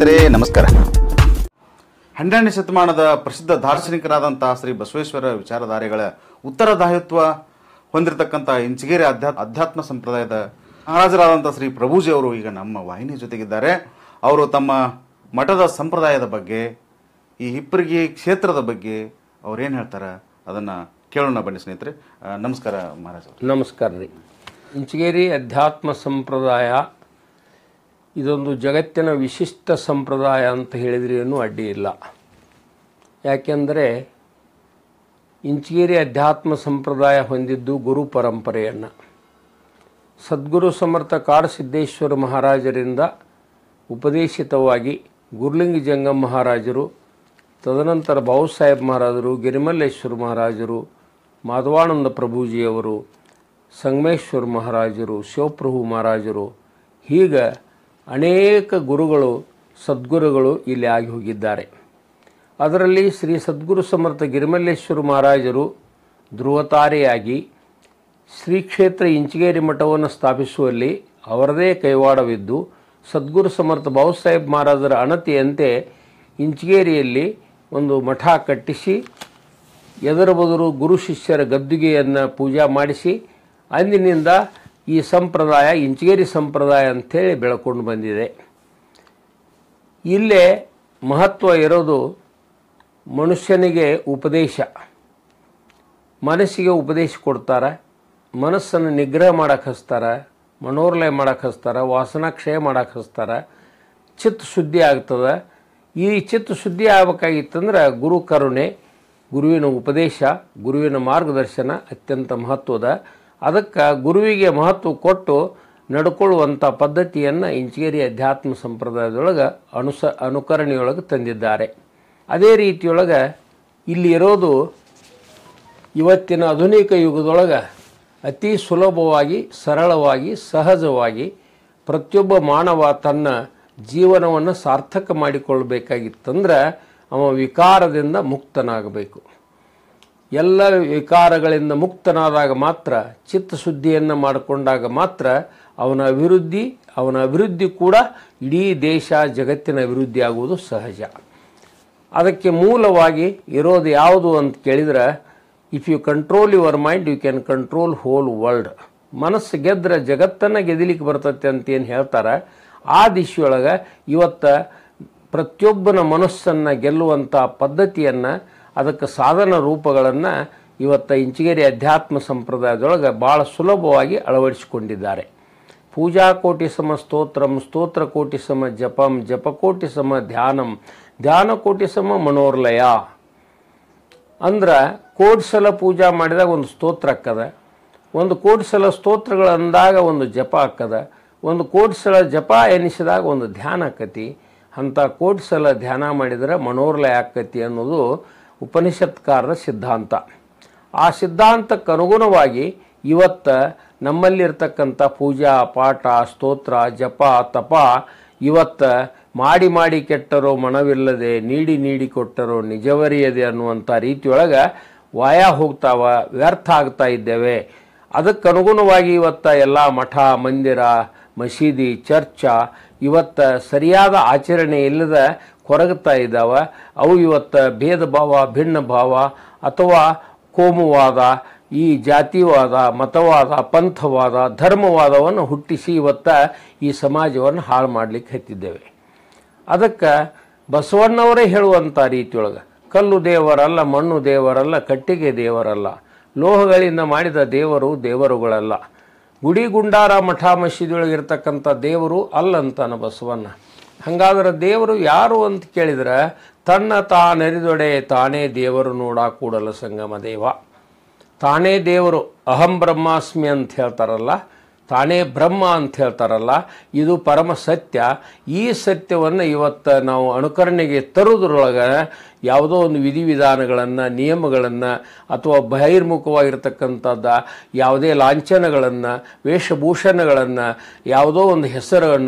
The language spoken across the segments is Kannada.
ಸ್ನೇಹಿತರೆ ನಮಸ್ಕಾರ. 12ನೇ ಶತಮಾನದ ಪ್ರಸಿದ್ಧ ದಾರ್ಶನಿಕರಾದಂತಹ ಶ್ರೀ ಬಸವೇಶ್ವರ ವಿಚಾರಧಾರೆಗಳ ಉತ್ತರದಾಯಿತ್ವ ಹೊಂದಿರತಕ್ಕಂಥ ಇಂಚಗೇರಿ ಅಧ್ಯಾತ್ಮ ಸಂಪ್ರದಾಯದ ಮಹಾರಾಜರಾದಂಥ ಶ್ರೀ ಪ್ರಭುಜಿ ಅವರು ಈಗ ನಮ್ಮ ವಾಹಿನಿ ಜೊತೆಗಿದ್ದಾರೆ. ಅವರು ತಮ್ಮ ಮಠದ ಸಂಪ್ರದಾಯದ ಬಗ್ಗೆ, ಈ ಹಿಪ್ಪರಗಿ ಕ್ಷೇತ್ರದ ಬಗ್ಗೆ ಅವ್ರೇನು ಹೇಳ್ತಾರೆ ಅದನ್ನು ಕೇಳೋಣ ಬನ್ನಿ ಸ್ನೇಹಿತರೆ. ನಮಸ್ಕಾರ ಮಹಾರಾಜ. ನಮಸ್ಕಾರ ರೀ. ಇಂಚಗೇರಿ ಅಧ್ಯಾತ್ಮ ಸಂಪ್ರದಾಯ ಇದೊಂದು ಜಗತ್ತಿನ ವಿಶಿಷ್ಟ ಸಂಪ್ರದಾಯ ಅಂತ ಹೇಳಿದ್ರೆ ಏನೂ ಅಡ್ಡಿ ಇಲ್ಲ. ಯಾಕೆಂದರೆ ಇಂಚಗೇರಿ ಅಧ್ಯಾತ್ಮ ಸಂಪ್ರದಾಯ ಹೊಂದಿದ್ದು ಗುರು ಪರಂಪರೆಯನ್ನು ಸದ್ಗುರು ಸಮರ್ಥ ಕಾಡಸಿದ್ದೇಶ್ವರ ಮಹಾರಾಜರಿಂದ ಉಪದೇಶಿತವಾಗಿ ಗುರುಲಿಂಗ ಜಂಗಮ ಮಹಾರಾಜರು, ತದನಂತರ ಬಾಬುಸಾಹೇಬ್ ಮಹಾರಾಜರು, ಗಿರಿಮಲ್ಲೇಶ್ವರ ಮಹಾರಾಜರು, ಮಾಧವಾನಂದ ಪ್ರಭುಜಿಯವರು, ಸಂಗಮೇಶ್ವರ ಮಹಾರಾಜರು, ಶಿವಪ್ರಭು ಮಹಾರಾಜರು, ಹೀಗೆ ಅನೇಕ ಗುರುಗಳು ಸದ್ಗುರುಗಳು ಇಲ್ಲಿ ಆಗಿ ಹೋಗಿದ್ದಾರೆ. ಅದರಲ್ಲಿ ಶ್ರೀ ಸದ್ಗುರು ಸಮರ್ಥ ಗಿರಿಮಲ್ಲೇಶ್ವರ ಮಹಾರಾಜರು ಧ್ರುವತಾರೆಯಾಗಿ ಶ್ರೀ ಕ್ಷೇತ್ರ ಇಂಚಗೇರಿ ಮಠವನ್ನು ಸ್ಥಾಪಿಸುವಲ್ಲಿ ಅವರದೇ ಕೈವಾಡವಿದ್ದು, ಸದ್ಗುರು ಸಮರ್ಥ ಬಾಬುಸಾಹೇಬ್ ಮಹಾರಾಜರ ಅಣತಿಯಂತೆ ಇಂಚಗೇರಿಯಲ್ಲಿ ಒಂದು ಮಠ ಕಟ್ಟಿಸಿ ಎದರ ಬದರು ಗುರು ಶಿಷ್ಯರ ಗದ್ದುಗೆಯನ್ನು ಪೂಜಾ ಮಾಡಿಸಿ ಅಂದಿನಿಂದ ಈ ಸಂಪ್ರದಾಯ ಇಂಚಗೇರಿ ಸಂಪ್ರದಾಯ ಅಂಥೇಳಿ ಬೆಳಕೊಂಡು ಬಂದಿದೆ. ಇಲ್ಲೇ ಮಹತ್ವ ಇರೋದು ಮನುಷ್ಯನಿಗೆ ಉಪದೇಶ, ಮನಸ್ಸಿಗೆ ಉಪದೇಶ ಕೊಡ್ತಾರೆ, ಮನಸ್ಸನ್ನು ನಿಗ್ರಹ ಮಾಡಕ್ಕೆ ಹಚ್ತಾರೆ, ಮನೋರ್ಲಯ ಮಾಡಕ್ಕೆ ಹಚ್ತಾರೆ, ವಾಸನಾಕ್ಷಯ ಮಾಡಕ್ಕೆ ಹಚ್ತಾರೆ, ಚಿತ್ತ ಶುದ್ಧಿ ಆಗ್ತದೆ. ಈ ಚಿತ್ತ ಶುದ್ಧಿ ಆಗಬೇಕಾಗಿತ್ತಂದ್ರೆ ಗುರು ಕರುಣೆ, ಗುರುವಿನ ಉಪದೇಶ, ಗುರುವಿನ ಮಾರ್ಗದರ್ಶನ ಅತ್ಯಂತ ಮಹತ್ವದ. ಅದಕ್ಕೆ ಗುರುವಿಗೆ ಮಹತ್ವ ಕೊಟ್ಟು ನಡ್ಕೊಳ್ಳುವಂಥ ಪದ್ಧತಿಯನ್ನು ಇಂಚಗೇರಿ ಅಧ್ಯಾತ್ಮ ಸಂಪ್ರದಾಯದೊಳಗೆ ಅನುಕರಣೆಯೊಳಗೆ ತಂದಿದ್ದಾರೆ. ಅದೇ ರೀತಿಯೊಳಗೆ ಇಲ್ಲಿ ಇರೋದು ಇವತ್ತಿನ ಆಧುನಿಕ ಯುಗದೊಳಗೆ ಅತಿ ಸುಲಭವಾಗಿ, ಸರಳವಾಗಿ, ಸಹಜವಾಗಿ ಪ್ರತಿಯೊಬ್ಬ ಮಾನವ ತನ್ನ ಜೀವನವನ್ನು ಸಾರ್ಥಕ ಮಾಡಿಕೊಳ್ಬೇಕಾಗಿತ್ತಂದ್ರೆ ಅವ ವಿಕಾರದಿಂದ ಮುಕ್ತನಾಗಬೇಕು. ಎಲ್ಲ ವಿಕಾರಗಳಿಂದ ಮುಕ್ತನಾದಾಗ ಮಾತ್ರ, ಚಿತ್ತಶುದ್ಧಿಯನ್ನು ಮಾಡಿಕೊಂಡಾಗ ಮಾತ್ರ ಅವನ ಅಭಿವೃದ್ಧಿ ಕೂಡ ಇಡೀ ದೇಶ ಜಗತ್ತಿನ ಅಭಿವೃದ್ಧಿ ಆಗುವುದು ಸಹಜ. ಅದಕ್ಕೆ ಮೂಲವಾಗಿ ಇರೋದು ಯಾವುದು ಅಂತ ಕೇಳಿದ್ರೆ, if you control your mind you can control whole world. ಮನಸ್ಸು ಗೆದ್ರೆ ಜಗತ್ತನ್ನು ಗೆದಲಿಕ್ಕೆ ಬರ್ತೈತೆ ಅಂತೇನು ಹೇಳ್ತಾರೆ. ಆ ದಿಶೆಯೊಳಗೆ ಇವತ್ತು ಪ್ರತಿಯೊಬ್ಬನ ಮನಸ್ಸನ್ನು ಗೆಲ್ಲುವಂಥ ಪದ್ಧತಿಯನ್ನು, ಅದಕ್ಕೆ ಸಾಧನ ರೂಪಗಳನ್ನು ಇವತ್ತು ಇಂಚಗೇರಿ ಅಧ್ಯಾತ್ಮ ಸಂಪ್ರದಾಯದೊಳಗೆ ಭಾಳ ಸುಲಭವಾಗಿ ಅಳವಡಿಸಿಕೊಂಡಿದ್ದಾರೆ. ಪೂಜಾ ಕೋಟಿ ಸಮ ಸ್ತೋತ್ರಂ, ಸ್ತೋತ್ರ ಕೋಟಿ ಸಮ ಜಪಂ, ಜಪಕೋಟಿ ಸಮ ಧ್ಯಾನಂ, ಧ್ಯಾನ ಕೋಟಿ ಸಮ ಮನೋರ್ಲಯ. ಅಂದ್ರೆ ಕೋಟಿ ಸಲ ಪೂಜಾ ಮಾಡಿದಾಗ ಒಂದು ಸ್ತೋತ್ರ ಆಕ್ಕದ, ಒಂದು ಕೋಟಿ ಸಲ ಸ್ತೋತ್ರಗಳು ಅಂದಾಗ ಒಂದು ಜಪ ಆಕ್ಕದ, ಒಂದು ಕೋಟಿ ಸಲ ಜಪ ಎನಿಸಿದಾಗ ಒಂದು ಧ್ಯಾನ ಆಕತಿ. ಅಂಥ ಕೋಟಿ ಸಲ ಧ್ಯಾನ ಮಾಡಿದರೆ ಮನೋರ್ಲಯ ಆಕತಿ ಅನ್ನೋದು ಉಪನಿಷತ್ಕಾರರ ಸಿದ್ಧಾಂತ. ಆ ಸಿದ್ಧಾಂತಕ್ಕೆ ಅನುಗುಣವಾಗಿ ಇವತ್ತು ನಮ್ಮಲ್ಲಿರ್ತಕ್ಕಂಥ ಪೂಜಾ ಪಾಠ, ಸ್ತೋತ್ರ, ಜಪ, ತಪ ಇವತ್ತು ಮಾಡಿ ಮಾಡಿ ಕೆಟ್ಟರೋ ಮನವಿಲ್ಲದೆ, ನೀಡಿ ನೀಡಿ ಕೊಟ್ಟರೋ ನಿಜವರಿಯದೆ ಅನ್ನುವಂಥ ರೀತಿಯೊಳಗೆ ವಾಯ ಹೋಗ್ತಾವ, ವ್ಯರ್ಥ ಆಗ್ತಾ ಇದ್ದೇವೆ. ಅದಕ್ಕನುಗುಣವಾಗಿ ಇವತ್ತು ಎಲ್ಲ ಮಠ, ಮಂದಿರ, ಮಸೀದಿ, ಚರ್ಚ ಇವತ್ತು ಸರಿಯಾದ ಆಚರಣೆ ಇಲ್ಲದ ಕೊರಗುತ್ತಾ ಇದ್ದಾವೆ. ಅವು ಇವತ್ತು ಭೇದ ಭಾವ, ಭಿನ್ನ ಭಾವ ಅಥವಾ ಕೋಮುವಾದ, ಈ ಜಾತಿವಾದ, ಮತವಾದ, ಪಂಥವಾದ, ಧರ್ಮವಾದವನ್ನು ಹುಟ್ಟಿಸಿ ಇವತ್ತು ಈ ಸಮಾಜವನ್ನು ಹಾಳು ಮಾಡಲಿಕ್ಕೆ ಹತ್ತಿದ್ದೇವೆ. ಅದಕ್ಕೆ ಬಸವಣ್ಣವರೇ ಹೇಳುವಂಥ ರೀತಿಯೊಳಗೆ ಕಲ್ಲು ದೇವರಲ್ಲ, ಮಣ್ಣು ದೇವರಲ್ಲ, ಕಟ್ಟಿಗೆ ದೇವರಲ್ಲ, ಲೋಹಗಳಿಂದ ಮಾಡಿದ ದೇವರು ದೇವರುಗಳಲ್ಲ, ಗುಡಿ ಗುಂಡಾರ ಮಠ ಮಸೀದಿಯೊಳಗಿರ್ತಕ್ಕಂಥ ದೇವರು ಅಲ್ಲಂತಾನ ಬಸವಣ್ಣ. ಹಾಗಾದ್ರೆ ದೇವರು ಯಾರು ಅಂತ ಕೇಳಿದ್ರೆ, ತನ್ನ ತಾನರಿದೊಡೆ ತಾನೇ ದೇವರು ನೋಡ ಕೂಡಲ ಸಂಗಮ ದೇವ. ತಾನೇ ದೇವರು, ಅಹಂ ಬ್ರಹ್ಮಾಸ್ಮಿ ಅಂತ ಹೇಳ್ತಾರಲ್ಲ, ತಾನೇ ಬ್ರಹ್ಮ ಅಂತ ಹೇಳ್ತಾರಲ್ಲ, ಇದು ಪರಮ ಸತ್ಯ. ಈ ಸತ್ಯವನ್ನು ಇವತ್ತು ನಾವು ಅನುಕರಣೆಗೆ ತರುವುದರೊಳಗೆ ಯಾವುದೋ ಒಂದು ವಿಧಿವಿಧಾನಗಳನ್ನು, ನಿಯಮಗಳನ್ನು ಅಥವಾ ಬಹಿರ್ಮುಖವಾಗಿರ್ತಕ್ಕಂಥದ್ದು ಯಾವುದೇ ಲಾಂಛನಗಳನ್ನು, ವೇಷಭೂಷಣಗಳನ್ನು, ಯಾವುದೋ ಒಂದು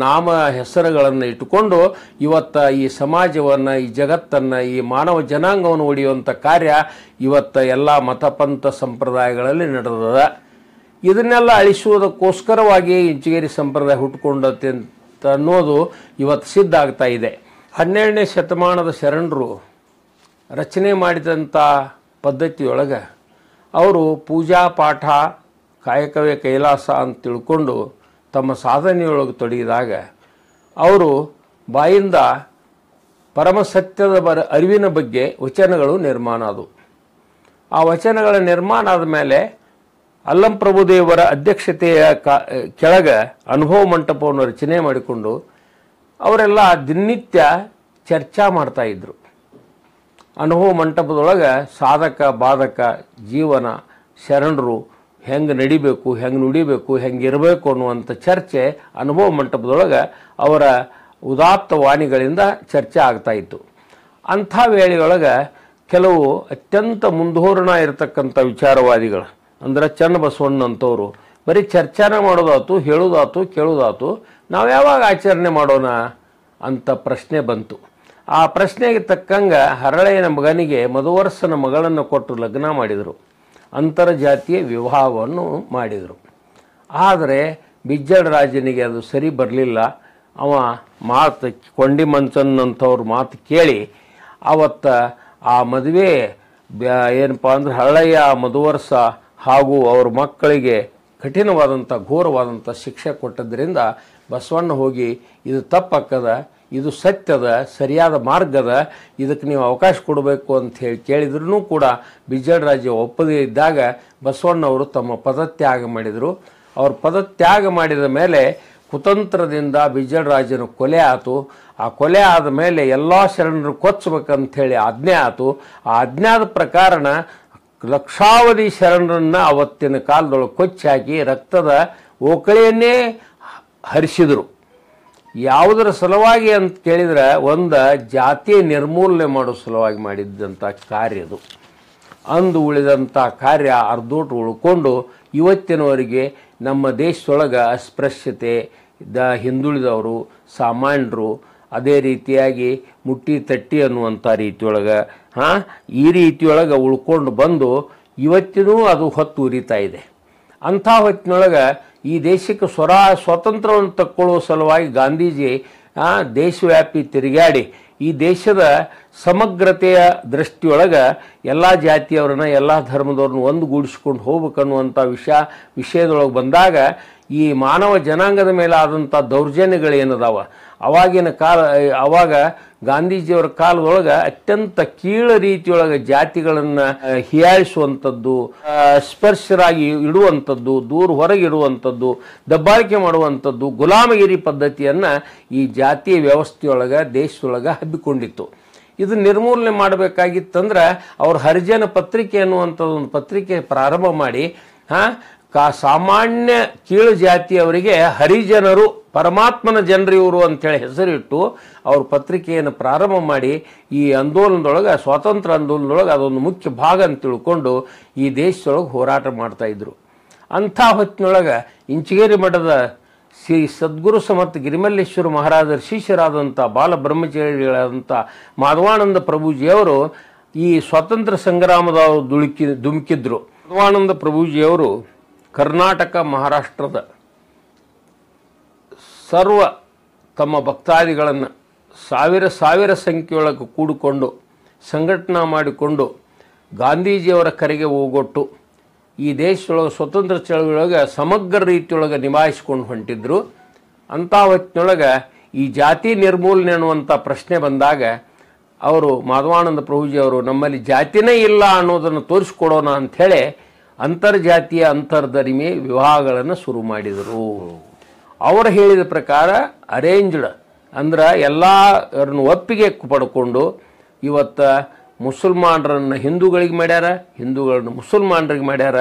ಹೆಸರುಗಳನ್ನು ಇಟ್ಟುಕೊಂಡು ಇವತ್ತು ಈ ಸಮಾಜವನ್ನು, ಈ ಜಗತ್ತನ್ನು, ಈ ಮಾನವ ಜನಾಂಗವನ್ನು ಒಡೆಯುವಂಥ ಕಾರ್ಯ ಇವತ್ತು ಎಲ್ಲ ಮತಪಂಥ ಸಂಪ್ರದಾಯಗಳಲ್ಲಿ ನಡೆದದ. ಇದನ್ನೆಲ್ಲ ಅಳಿಸುವುದಕ್ಕೋಸ್ಕರವಾಗಿ ಇಂಚಗೇರಿ ಸಂಪ್ರದಾಯ ಹುಟ್ಟುಕೊಂಡತ್ತೆ ಅಂತ ಅನ್ನೋದು ಇವತ್ತು ಸಿದ್ಧ ಆಗ್ತಾ ಇದೆ. 12ನೇ ಶತಮಾನದ ಶರಣರು ರಚನೆ ಮಾಡಿದಂಥ ಪದ್ಧತಿಯೊಳಗೆ ಅವರು ಪೂಜಾ ಪಾಠ ಕಾಯಕವೇ ಕೈಲಾಸ ಅಂತ ತಿಳ್ಕೊಂಡು ತಮ್ಮ ಸಾಧನೆಯೊಳಗೆ ತೊಡಗಿದಾಗ ಅವರು ಬಾಯಿಂದ ಪರಮಸತ್ಯದ ಅರಿವಿನ ಬಗ್ಗೆ ವಚನಗಳು ನಿರ್ಮಾಣ ಆದವು. ಆ ವಚನಗಳ ನಿರ್ಮಾಣ ಆದ ಮೇಲೆ ಅಲ್ಲಂ ಪ್ರಭುದೇವರ ಅಧ್ಯಕ್ಷತೆಯ ಕೆಳಗೆ ಅನುಭವ ಮಂಟಪವನ್ನು ರಚನೆ ಮಾಡಿಕೊಂಡು ಅವರೆಲ್ಲ ದಿನನಿತ್ಯ ಚರ್ಚಾ ಮಾಡ್ತಾಯಿದ್ರು. ಅನುಭವ ಮಂಟಪದೊಳಗೆ ಸಾಧಕ ಬಾಧಕ ಜೀವನ ಶರಣರು ಹೆಂಗೆ ನಡಿಬೇಕು, ಹೆಂಗೆ ನುಡಿಬೇಕು, ಹೆಂಗೆ ಇರಬೇಕು ಅನ್ನುವಂಥ ಚರ್ಚೆ ಅನುಭವ ಮಂಟಪದೊಳಗೆ ಅವರ ಉದಾತ್ತ ವಾಣಿಗಳಿಂದ ಚರ್ಚೆ ಆಗ್ತಾಯಿತ್ತು. ಅಂಥ ವೇಳೆಯೊಳಗೆ ಕೆಲವು ಅತ್ಯಂತ ಮುಂದೂರಣ ಇರತಕ್ಕಂಥ ವಿಚಾರವಾದಿಗಳು ಅಂದ್ರೆ ಚನ್ನಬಸವಣ್ಣಂಥವ್ರು ಬರೀ ಚರ್ಚಾನ ಮಾಡೋದಾತು, ಹೇಳೋದಾತು, ಕೇಳೋದಾತು, ನಾವು ಯಾವಾಗ ಆಚರಣೆ ಮಾಡೋಣ ಅಂತ ಪ್ರಶ್ನೆ ಬಂತು. ಆ ಪ್ರಶ್ನೆಗೆ ತಕ್ಕಂಗೆ ಹರಳೆಯನ ಮಗನಿಗೆ ಮಧುವರ್ಸನ ಮಗಳನ್ನು ಕೊಟ್ಟು ಲಗ್ನ ಮಾಡಿದರು. ಅಂತರ್ಜಾತೀಯ ವಿವಾಹವನ್ನು ಮಾಡಿದರು. ಆದರೆ ಬಿಜ್ಜಳ ರಾಜನಿಗೆ ಅದು ಸರಿ ಬರಲಿಲ್ಲ. ಅವ ಮಾತು ಕೊಂಡಿ ಮಂಚನ್ನಂಥವ್ರ ಮಾತು ಕೇಳಿ ಅವತ್ತು ಆ ಮದುವೆ ಏನಪ್ಪ ಅಂದ್ರೆ ಹರಳಯ್ಯ ಮಧುವರ್ಸ ಹಾಗೂ ಅವ್ರ ಮಕ್ಕಳಿಗೆ ಕಠಿಣವಾದಂಥ ಘೋರವಾದಂಥ ಶಿಕ್ಷೆ ಕೊಟ್ಟದ್ರಿಂದ ಬಸವಣ್ಣ ಹೋಗಿ ಇದು ತಪ್ಪಕ್ಕದ, ಇದು ಸತ್ಯದ ಸರಿಯಾದ ಮಾರ್ಗದ, ಇದಕ್ಕೆ ನೀವು ಅವಕಾಶ ಕೊಡಬೇಕು ಅಂತ ಹೇಳಿ ಕೇಳಿದ್ರೂ ಕೂಡ ಬಿಜ್ಜಳ ರಾಜ ಒಪ್ಪದೇ ಇದ್ದಾಗ ಬಸವಣ್ಣವರು ತಮ್ಮ ಪದತ್ಯಾಗ ಮಾಡಿದರು. ಅವ್ರ ಪದತ್ಯಾಗ ಮಾಡಿದ ಮೇಲೆ ಕುತಂತ್ರದಿಂದ ಬಿಜ್ಜಳ ರಾಜನ ಕೊಲೆ ಆಯಿತು. ಆ ಕೊಲೆ ಆದ ಮೇಲೆ ಎಲ್ಲ ಶರಣರು ಕೊಚ್ಚಬೇಕಂಥೇಳಿ ಆಜ್ಞೆ ಆಯಿತು. ಆ ಆಜ್ಞಾದ ಪ್ರಕಾರನ ಲಕ್ಷಾವಧಿ ಶರಣರನ್ನು ಅವತ್ತಿನ ಕಾಲದೊಳಗೆ ಕೊಚ್ಚಿ ಹಾಕಿ ರಕ್ತದ ಓಕಳಿಯನ್ನೇ ಹರಿಸಿದರು. ಯಾವುದರ ಸಲುವಾಗಿ ಅಂತ ಕೇಳಿದ್ರೆ ಒಂದು ಜಾತಿ ನಿರ್ಮೂಲನೆ ಮಾಡೋ ಸಲುವಾಗಿ ಮಾಡಿದ್ದಂಥ ಕಾರ್ಯ ಅದು. ಅಂದು ಉಳಿದಂಥ ಕಾರ್ಯ ಅರ್ಧೋಟು ಉಳ್ಕೊಂಡು ಇವತ್ತಿನವರೆಗೆ ನಮ್ಮ ದೇಶದೊಳಗೆ ಅಸ್ಪೃಶ್ಯತೆ, ಹಿಂದುಳಿದವರು, ಸಾಮಾನ್ಯರು, ಅದೇ ರೀತಿಯಾಗಿ ಮುಟ್ಟಿ ತಟ್ಟಿ ಅನ್ನುವಂಥ ರೀತಿಯೊಳಗೆ ಈ ರೀತಿಯೊಳಗೆ ಉಳ್ಕೊಂಡು ಬಂದು ಇವತ್ತಿನೂ ಅದು ಹೊತ್ತು ಉರಿತಾ ಇದೆ. ಅಂಥ ಹೊತ್ತಿನೊಳಗೆ ಈ ದೇಶಕ್ಕೆ ಸ್ವಾತಂತ್ರ್ಯವನ್ನು ತಕ್ಕೊಳ್ಳುವ ಸಲುವಾಗಿ ಗಾಂಧೀಜಿ ದೇಶವ್ಯಾಪಿ ತಿರುಗಾಡಿ ಈ ದೇಶದ ಸಮಗ್ರತೆಯ ದೃಷ್ಟಿಯೊಳಗೆ ಎಲ್ಲ ಜಾತಿಯವರನ್ನ ಎಲ್ಲ ಧರ್ಮದವ್ರನ್ನ ಒಂದುಗೂಡಿಸ್ಕೊಂಡು ಹೋಗ್ಬೇಕನ್ನುವಂಥ ವಿಷಯದೊಳಗೆ ಬಂದಾಗ ಈ ಮಾನವ ಜನಾಂಗದ ಮೇಲೆ ಆದಂಥ ದೌರ್ಜನ್ಯಗಳೇನದಾವ ಅವಾಗ ಗಾಂಧೀಜಿಯವರ ಕಾಲದೊಳಗೆ ಅತ್ಯಂತ ಕೀಳ ರೀತಿಯೊಳಗೆ ಜಾತಿಗಳನ್ನು ಹೀಯಾಳಿಸುವಂಥದ್ದು, ಸ್ಪರ್ಶರಾಗಿ ಇಡುವಂಥದ್ದು, ದೂರ ಹೊರಗಿಡುವಂಥದ್ದು, ದಬ್ಬಾಳಿಕೆ ಮಾಡುವಂಥದ್ದು, ಗುಲಾಮಗಿರಿ ಪದ್ಧತಿಯನ್ನು ಈ ಜಾತಿಯ ವ್ಯವಸ್ಥೆಯೊಳಗೆ ದೇಶದೊಳಗೆ ಹಬ್ಬಿಕೊಂಡಿತ್ತು. ಇದು ನಿರ್ಮೂಲನೆ ಮಾಡಬೇಕಾಗಿತ್ತಂದ್ರೆ ಅವ್ರು ಹರಿಜನ ಪತ್ರಿಕೆ ಅನ್ನುವಂಥದ್ದು ಒಂದು ಪತ್ರಿಕೆ ಪ್ರಾರಂಭ ಮಾಡಿ ಸಾಮಾನ್ಯ ಕೀಳು ಜಾತಿಯವರಿಗೆ ಹರಿಜನರು, ಪರಮಾತ್ಮನ ಜನರು ಇವರು ಅಂತೇಳಿ ಹೆಸರಿಟ್ಟು ಅವ್ರ ಪತ್ರಿಕೆಯನ್ನು ಪ್ರಾರಂಭ ಮಾಡಿ ಈ ಆಂದೋಲನದೊಳಗೆ, ಸ್ವಾತಂತ್ರ್ಯ ಆಂದೋಲನದೊಳಗೆ ಅದೊಂದು ಮುಖ್ಯ ಭಾಗ ಅಂತ ತಿಳ್ಕೊಂಡು ಈ ದೇಶದೊಳಗೆ ಹೋರಾಟ ಮಾಡ್ತಾಯಿದ್ರು. ಅಂಥ ಹೊತ್ತಿನೊಳಗೆ ಇಂಚಿಗೇರಿ ಮಠದ ಶ್ರೀ ಸದ್ಗುರು ಸಮರ್ಥ ಗಿರಿಮಲ್ಲೇಶ್ವರ ಮಹಾರಾಜರ ಶಿಷ್ಯರಾದಂಥ ಬಾಲ ಬ್ರಹ್ಮಚಾರಿಗಳಾದಂಥ ಮಾಧವಾನಂದ ಪ್ರಭುಜಿಯವರು ಈ ಸ್ವಾತಂತ್ರ್ಯ ಸಂಗ್ರಾಮದ ಧುಮುಕಿದ್ರು. ಮಾಧವಾನಂದ ಪ್ರಭುಜಿಯವರು ಕರ್ನಾಟಕ, ಮಹಾರಾಷ್ಟ್ರದ ಸರ್ವ ತಮ್ಮ ಭಕ್ತಾದಿಗಳನ್ನು ಸಾವಿರ ಸಂಖ್ಯೆಯೊಳಗೆ ಕೂಡಿಕೊಂಡು ಸಂಘಟನಾ ಮಾಡಿಕೊಂಡು ಗಾಂಧೀಜಿಯವರ ಕರೆಗೆ ಹೋಗೊಟ್ಟು ಈ ದೇಶದೊಳಗೆ ಸ್ವತಂತ್ರ ಚಳವಳಿಯೊಳಗೆ ಸಮಗ್ರ ರೀತಿಯೊಳಗೆ ನಿಭಾಯಿಸ್ಕೊಂಡು ಹೊಂಟಿದ್ರು. ಅಂಥ ಹೊತ್ತಿನೊಳಗೆ ಈ ಜಾತಿ ನಿರ್ಮೂಲನೆ ಅನ್ನುವಂಥ ಪ್ರಶ್ನೆ ಬಂದಾಗ ಅವರು ಮಾಧವಾನಂದ ಪ್ರಭುಜಿಯವರು ನಮ್ಮಲ್ಲಿ ಜಾತಿನೇ ಇಲ್ಲ ಅನ್ನೋದನ್ನು ತೋರಿಸ್ಕೊಡೋಣ ಅಂಥೇಳಿ ಅಂತರ್ಜಾತೀಯ ಅಂತರ್ಧರ್ಮಿ ವಿವಾಹಗಳನ್ನು ಶುರು ಮಾಡಿದರು. ಅವರು ಹೇಳಿದ ಪ್ರಕಾರ ಅರೇಂಜ್ಡ್ ಅಂದ್ರೆ ಎಲ್ಲರನ್ನು ಒಪ್ಪಿಗೆ ಪಡ್ಕೊಂಡು ಇವತ್ತು ಮುಸಲ್ಮಾನರನ್ನು ಹಿಂದೂಗಳಿಗೆ ಮಾಡ್ಯಾರ, ಹಿಂದೂಗಳನ್ನು ಮುಸಲ್ಮಾನರಿಗೆ ಮಾಡ್ಯಾರ,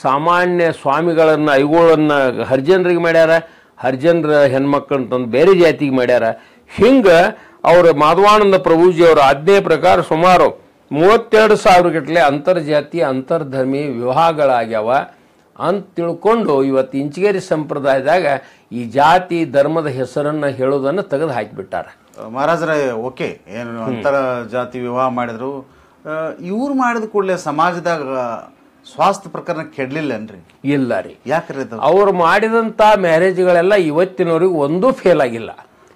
ಸಾಮಾನ್ಯ ಸ್ವಾಮಿಗಳನ್ನು ಐಗೋಳನ್ನು ಹರಿಜನರಿಗೆ ಮಾಡ್ಯಾರ, ಹರಿಜನರ ಹೆಣ್ಮಕ್ಳನ್ನ ತಂದು ಬೇರೆ ಜಾತಿಗೆ ಮಾಡ್ಯಾರ. ಹಿಂಗೆ ಅವರು ಮಾಧವಾನಂದ ಪ್ರಭುಜಿಯವರ ಆಜ್ಞೆ ಪ್ರಕಾರ ಸುಮಾರು 32,000 ಗಟ್ಟಲೆ ಅಂತರ್ಜಾತೀಯ ಅಂತರ್ಧರ್ಮಿ ವಿವಾಹಗಳಾಗ್ಯಾವ ಅಂತ ತಿಳ್ಕೊಂಡು ಇವತ್ತು ಇಂಚಿಗೇರಿ ಸಂಪ್ರದಾಯದಾಗ ಈ ಜಾತಿ ಧರ್ಮದ ಹೆಸರನ್ನು ಹೇಳೋದನ್ನು ತೆಗೆದು ಹಾಕಿಬಿಟ್ಟಾರ. ಮಹಾರಾಜರೇ, ಓಕೆ, ಏನು ಅಂತರ ಜಾತಿ ವಿವಾಹ ಮಾಡಿದ್ರು, ಇವ್ರು ಮಾಡಿದ ಕೂಡಲೇ ಸಮಾಜದಾಗ ಸ್ವಾಸ್ಥ್ಯ ಪ್ರಕರಣ ಕೆಡಲಿಲ್ಲನ್ರಿ? ಇಲ್ಲ ರೀ. ಯಾಕ್ರಿ? ಅವ್ರು ಮಾಡಿದಂಥ ಮ್ಯಾರೇಜ್ಗಳೆಲ್ಲ ಇವತ್ತಿನವ್ರಿಗೆ ಒಂದೂ ಫೇಲ್ ಆಗಿಲ್ಲ,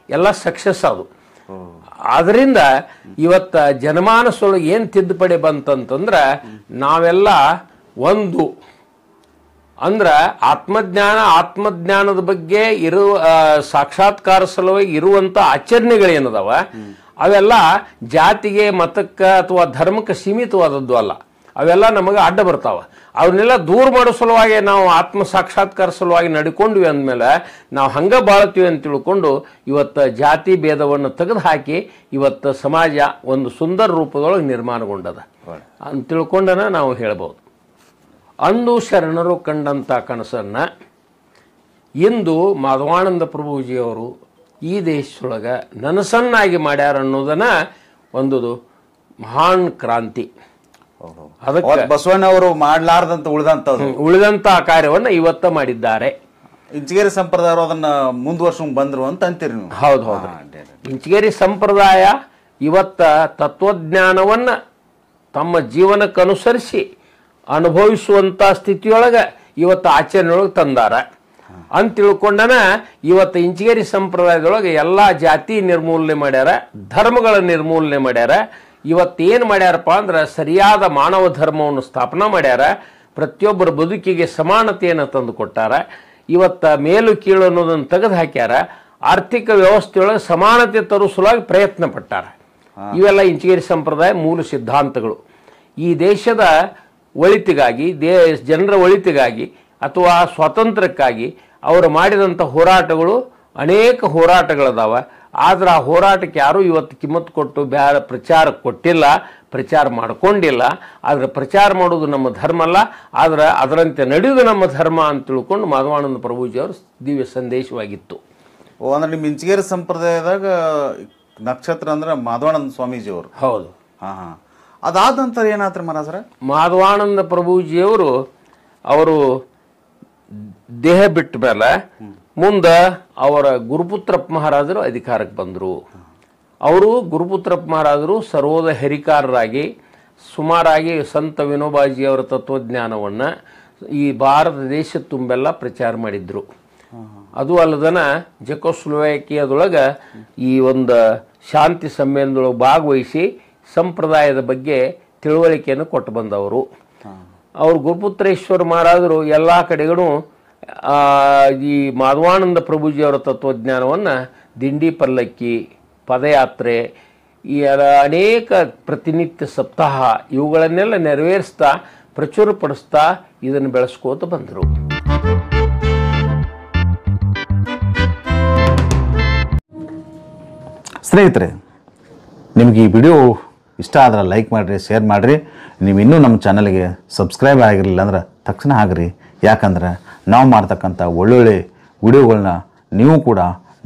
ಎಲ್ಲ ಸಕ್ಸಸ್ ಅದು. ಅದರಿಂದ ಇವತ್ತ ಜನಮಾನಸೊಳಗೆ ಏನು ತಿದ್ದುಪಡಿ ಬಂತಂತಂದ್ರೆ ನಾವೆಲ್ಲ ಒಂದು ಅಂದ್ರೆ ಆತ್ಮಜ್ಞಾನದ ಬಗ್ಗೆ ಸಾಕ್ಷಾತ್ಕಾರ ಸಲುವಾಗಿ ಇರುವಂತ ಆಚರಣೆಗಳೇನದಾವ ಅವೆಲ್ಲ ಜಾತಿಗೆ ಮತಕ್ಕೆ ಅಥವಾ ಧರ್ಮಕ್ಕೆ ಸೀಮಿತವಾದದ್ದು ಅಲ್ಲ. ಅವೆಲ್ಲ ನಮಗೆ ಅಡ್ಡ ಬರ್ತಾವ. ಅವನ್ನೆಲ್ಲ ದೂರ ಮಾಡೋ ಸಲುವಾಗಿ ನಾವು ಆತ್ಮ ಸಾಕ್ಷಾತ್ಕಾರ ಸಲುವಾಗಿ ನಡ್ಕೊಂಡ್ವಿ ಅಂದಮೇಲೆ ನಾವು ಹಂಗ ಬಾಳ್ತೀವಿ ಅಂತ ತಿಳ್ಕೊಂಡು ಇವತ್ತು ಜಾತಿ ಭೇದವನ್ನು ತೆಗೆದು ಹಾಕಿ ಇವತ್ತು ಸಮಾಜ ಒಂದು ಸುಂದರ ರೂಪದೊಳಗೆ ನಿರ್ಮಾಣಗೊಂಡದ ಅಂತ ತಿಳ್ಕೊಂಡನ ನಾವು ಹೇಳ್ಬೋದು. ಅಂದು ಶರಣರು ಕಂಡಂಥ ಕನಸನ್ನು ಇಂದು ಮಾಧವಾನಂದ ಪ್ರಭುಜಿಯವರು ಈ ದೇಶದೊಳಗೆ ನನಸನ್ನಾಗಿ ಮಾಡ್ಯಾರ ಅನ್ನೋದನ್ನ ಒಂದು ಮಹಾನ್ ಕ್ರಾಂತಿ. ಅದಕ್ಕೆ ಬಸವಣ್ಣವರು ಮಾಡಲಾರ್ದಂತ ಉಳಿದಂತ ಕಾರ್ಯವನ್ನು ಇವತ್ತ ಮಾಡಿದ್ದಾರೆ. ಇಂಚಗೇರಿ ಸಂಪ್ರದಾಯರು ಅದನ್ನ ಮುಂದುವರ್ಸ್ಕೊಂಡ್ ಬಂದ್ರು ಅಂತ ಅಂತೀರಿ ನೀವು? ಹೌದು ಹೌದು. ಇಂಚಗೇರಿ ಸಂಪ್ರದಾಯ ಇವತ್ತ ತತ್ವಜ್ಞಾನವನ್ನ ತಮ್ಮ ಜೀವನಕ್ಕನುಸರಿಸಿ ಅನುಭವಿಸುವಂತ ಸ್ಥಿತಿಯೊಳಗೆ ಇವತ್ತು ಆಚರಣೆಯೊಳಗೆ ತಂದಾರ ಅಂತ ತಿಳ್ಕೊಂಡನ ಇವತ್ತು ಇಂಚಗೇರಿ ಸಂಪ್ರದಾಯದೊಳಗೆ ಎಲ್ಲ ಜಾತಿ ನಿರ್ಮೂಲನೆ ಮಾಡ್ಯಾರ, ಧರ್ಮಗಳ ನಿರ್ಮೂಲನೆ ಮಾಡ್ಯಾರ. ಇವತ್ತೇನು ಮಾಡ್ಯಾರಪ್ಪ ಅಂದ್ರೆ ಸರಿಯಾದ ಮಾನವ ಧರ್ಮವನ್ನು ಸ್ಥಾಪನಾ ಮಾಡ್ಯಾರ. ಪ್ರತಿಯೊಬ್ಬರ ಬದುಕಿಗೆ ಸಮಾನತೆಯನ್ನು ತಂದು ಕೊಟ್ಟಾರ. ಇವತ್ತ ಮೇಲು ಕೀಳು ಅನ್ನೋದನ್ನು ತೆಗೆದು ಹಾಕ್ಯಾರ. ಆರ್ಥಿಕ ವ್ಯವಸ್ಥೆಯೊಳಗೆ ಸಮಾನತೆ ತರಿಸಲುವಾಗಿ ಪ್ರಯತ್ನ ಪಟ್ಟಾರ. ಇವೆಲ್ಲ ಇಂಚಗೇರಿ ಸಂಪ್ರದಾಯ ಮೂಲ ಸಿದ್ಧಾಂತಗಳು. ಈ ದೇಶದ ಒಳಿತಿಗಾಗಿ, ಜನರ ಒಳಿತಿಗಾಗಿ ಅಥವಾ ಸ್ವಾತಂತ್ರ್ಯಕ್ಕಾಗಿ ಅವರು ಮಾಡಿದಂಥ ಹೋರಾಟಗಳು ಅನೇಕ ಹೋರಾಟಗಳದಾವ. ಆದ್ರೆ ಆ ಹೋರಾಟಕ್ಕೆ ಯಾರೂ ಇವತ್ತು ಕಿಮ್ಮತ್ತು ಕೊಟ್ಟು ಪ್ರಚಾರ ಕೊಟ್ಟಿಲ್ಲ, ಪ್ರಚಾರ ಮಾಡ್ಕೊಂಡಿಲ್ಲ. ಆದರೆ ಪ್ರಚಾರ ಮಾಡೋದು ನಮ್ಮ ಧರ್ಮ ಅಲ್ಲ, ಆದ್ರೆ ಅದರಂತೆ ನಡೆಯುವುದು ನಮ್ಮ ಧರ್ಮ ಅಂತ ತಿಳ್ಕೊಂಡು ಮಾಧವಾನಂದ ಪ್ರಭುಜಿಯವರು ದಿವ್ಯ ಸಂದೇಶವಾಗಿತ್ತು. ಅಂದ್ರೆ ನಿಮ್ಮ ಇಂಚಗೇರಿ ಸಂಪ್ರದಾಯದಾಗ ನಕ್ಷತ್ರ ಅಂದ್ರೆ ಮಾಧವಾನಂದ ಸ್ವಾಮೀಜಿಯವರು? ಹೌದು. ಅದಾದ ನಂತರ ಏನಾತ್ರ ಮಹಾರಾಜರ? ಮಾಧವಾನಂದ ಪ್ರಭುಜಿಯವರು ಅವರು ದೇಹ ಬಿಟ್ಟ ಮೇಲೆ ಮುಂದೆ ಅವರ ಗುರುಪುತ್ರಪ್ಪ ಮಹಾರಾಜರು ಅಧಿಕಾರಕ್ಕೆ ಬಂದರು. ಅವರು ಗುರುಪುತ್ರಪ್ಪ ಮಹಾರಾಜರು ಸರ್ವೋದಯ ಹರಿಕಾರರಾಗಿ ಸುಮಾರಾಗಿ ಸಂತ ವಿನೋಬಾಜಿಯವರ ತತ್ವಜ್ಞಾನವನ್ನು ಈ ಭಾರತ ದೇಶ ತುಂಬೆಲ್ಲ ಪ್ರಚಾರ ಮಾಡಿದ್ರು. ಅದು ಅಲ್ಲದನ ಜೆಕೋಸ್ಲೋವಾಕಿಯಾದೊಳಗೆ ಈ ಒಂದು ಶಾಂತಿ ಸಮ್ಮೇಳನದೊಳಗೆ ಭಾಗವಹಿಸಿ ಸಂಪ್ರದಾಯದ ಬಗ್ಗೆ ತಿಳುವಳಿಕೆಯನ್ನು ಕೊಟ್ಟು ಬಂದವರು. ಅವರು ಗುರುಪುತ್ರೇಶ್ವರ ಮಹಾರಾಜರು ಎಲ್ಲ ಕಡೆಗೂ ಈ ಮಾಧವಾನಂದ ಪ್ರಭುಜಿಯವರ ತತ್ವಜ್ಞಾನವನ್ನು ದಿಂಡಿ ಪಲ್ಲಕ್ಕಿ, ಪದಯಾತ್ರೆ, ಈ ಅನೇಕ ಪ್ರತಿನಿತ್ಯ ಸಪ್ತಾಹ ಇವುಗಳನ್ನೆಲ್ಲ ನೆರವೇರಿಸ್ತಾ ಪ್ರಚುರಪಡಿಸ್ತಾ ಇದನ್ನು ಬೆಳೆಸ್ಕೋತ ಬಂದರು. ಸ್ನೇಹಿತರೆ, ನಿಮಗೆ ಈ ವಿಡಿಯೋ ಇಷ್ಟ ಆದ್ರೆ ಲೈಕ್ ಮಾಡಿರಿ, ಶೇರ್ ಮಾಡಿರಿ. ನೀವು ಇನ್ನೂ ನಮ್ಮ ಚಾನಲ್ಗೆ ಸಬ್ಸ್ಕ್ರೈಬ್ ಆಗಿರಲಿಲ್ಲ ಅಂದ್ರೆ ತಕ್ಷಣ ಆಗಿರಿ. ಯಾಕಂದ್ರೆ ನಾವು ಮಾಡ್ತಕ್ಕಂಥ ಒಳ್ಳೊಳ್ಳೆ ವಿಡಿಯೋಗಳನ್ನ ನೀವು ಕೂಡ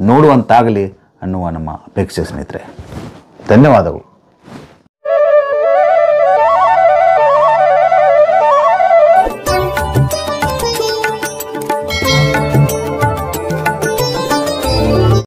ನೋಡುವಂತಾಗಲಿ ಅನ್ನುವ ನಮ್ಮ ಅಪೇಕ್ಷೆ. ಸ್ನೇಹಿತರೆ, ಧನ್ಯವಾದಗಳು.